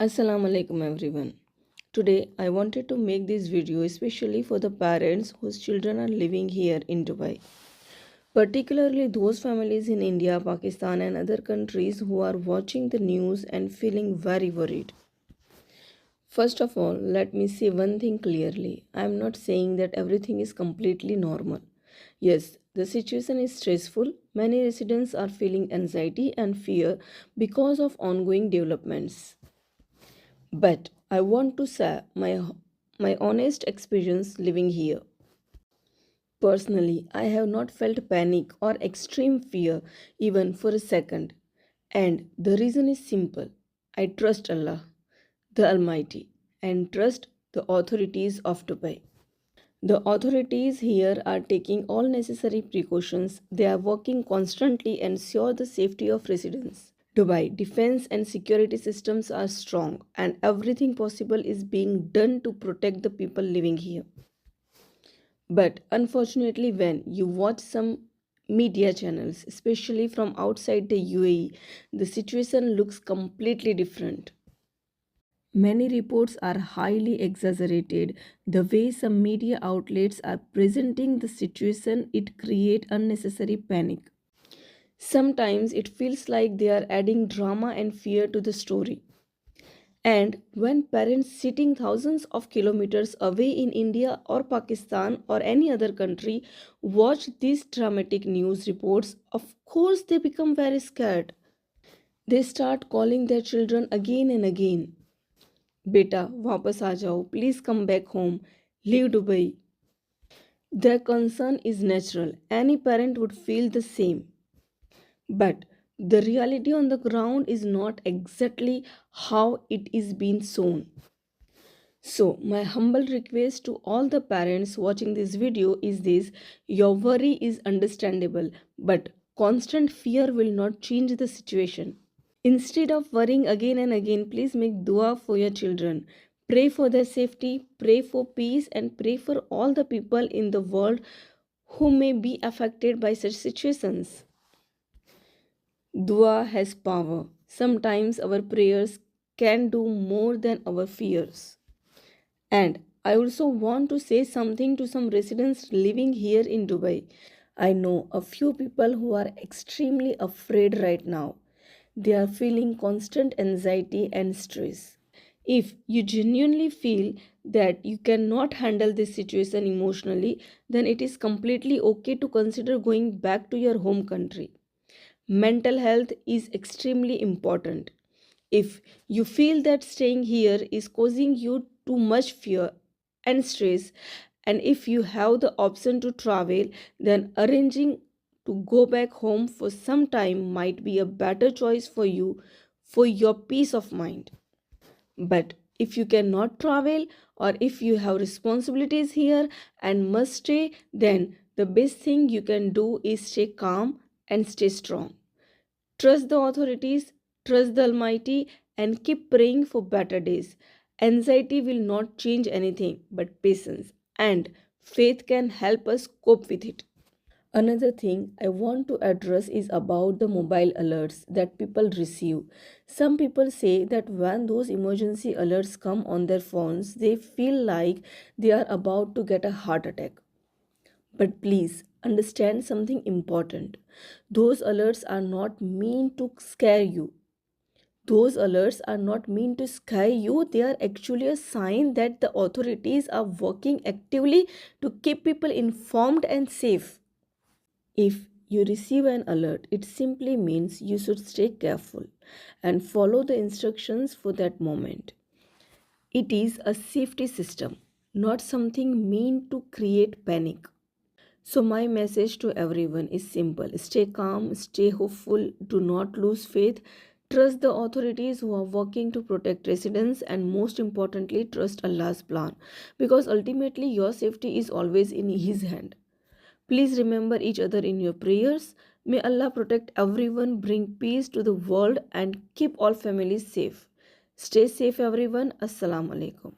Assalamu alaikum everyone. Today I wanted to make this video especially for the parents whose children are living here in Dubai, particularly those families in India, Pakistan and other countries who are watching the news and feeling very worried. First of all, let me say one thing clearly. I am not saying that everything is completely normal. Yes, the situation is stressful. Many residents are feeling anxiety and fear because of ongoing developments. But I want to share my honest experience living here. Personally, I have not felt panic or extreme fear even for a second. And the reason is simple. I trust Allah, the Almighty, and trust the authorities of Dubai. The authorities here are taking all necessary precautions. They are working constantly to ensure the safety of residents. Dubai defense and security systems are strong, and everything possible is being done to protect the people living here. But unfortunately, when you watch some media channels, especially from outside the UAE, the situation looks completely different. Many reports are highly exaggerated. The way some media outlets are presenting the situation, it creates unnecessary panic. Sometimes it feels like they are adding drama and fear to the story. And when parents sitting thousands of kilometers away in India or Pakistan or any other country watch these dramatic news reports, of course they become very scared. They start calling their children again and again. Beta, वापस आ जाओ, please come back home, leave Dubai. Their concern is natural. Any parent would feel the same. But the reality on the ground is not exactly how it is being shown. So, my humble request to all the parents watching this video is this: your worry is understandable, but constant fear will not change the situation. Instead of worrying again and again, please make dua for your children. Pray for their safety, pray for peace, and pray for all the people in the world who may be affected by such situations. Dua has power. Sometimes our prayers can do more than our fears. And I also want to say something to some residents living here in Dubai. I know a few people who are extremely afraid right now. They are feeling constant anxiety and stress. If you genuinely feel that you cannot handle this situation emotionally, then it is completely okay to consider going back to your home country. Mental health is extremely important. If you feel that staying here is causing you too much fear and stress, and if you have the option to travel, then arranging to go back home for some time might be a better choice for you for your peace of mind. But if you cannot travel or if you have responsibilities here and must stay, then the best thing you can do is stay calm and stay strong. Trust the authorities, trust the Almighty, and keep praying for better days. Anxiety will not change anything but patience, and faith can help us cope with it. Another thing I want to address is about the mobile alerts that people receive. Some people say that when those emergency alerts come on their phones, they feel like they are about to get a heart attack. But please understand something important. Those alerts are not meant to scare you. Those alerts are not meant to scare you. They are actually a sign that the authorities are working actively to keep people informed and safe. If you receive an alert, it simply means you should stay careful and follow the instructions for that moment. It is a safety system, not something meant to create panic. So, my message to everyone is simple: stay calm, stay hopeful, do not lose faith, trust the authorities who are working to protect residents, and most importantly, trust Allah's plan, because ultimately your safety is always in His hand. Please remember each other in your prayers. May Allah protect everyone, bring peace to the world, and keep all families safe. Stay safe, everyone. Assalamu alaikum.